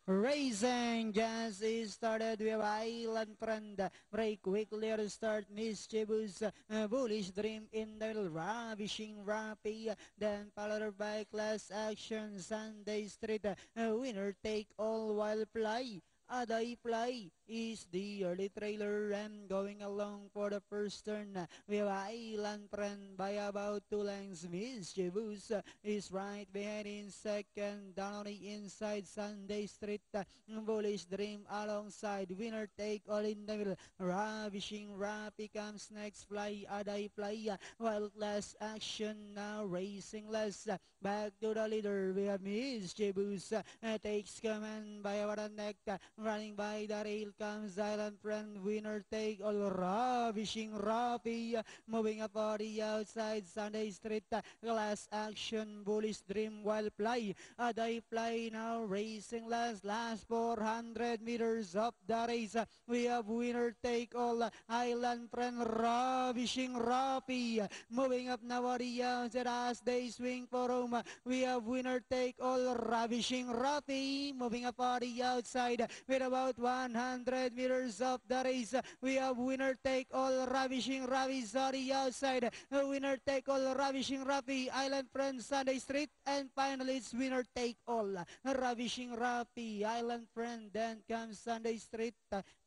Racing just started with Island Friend. Break quickly to start Mischievous. Bullish Dream in the Ravishing Rappy. Then followed by Class Action Sunday Street. Winner take all while play. Aday Play is the early trailer and going along for the first turn. We have Island Friend by about 2 lengths. Mischievous is right behind in second. Down on the inside, Sunday Street. Bullish Dream alongside. Winner take all in the middle. Ravishing Rappy comes next. Fly Aday Fly. Wild Class Action now racing less. Back to the leader. We have Mischievous. Takes command by our neck. Running by the rail comes Island Friend. Winner take all. Ravishing Rappy. Moving up on the outside. Sunday Street. Class Action. Bullish Dream while fly. Aday Fly now racing last 400 meters of the race. We have winner take all. Island Friend. Ravishing Rappy. Moving up now on the outside as they swing for home. We have winner take all. Ravishing Rappy. Moving up on the outside with about 100 meters of the race. We have winner take all. Ravishing Rappy on the outside. Winner take all. Ravishing Rappy. Island Friend. Sunday Street. And finally it's winner take all. Ravishing Rappy. Island Friend. Then comes Sunday Street.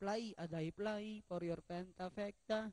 Play, Aday Play for your Pentafecta.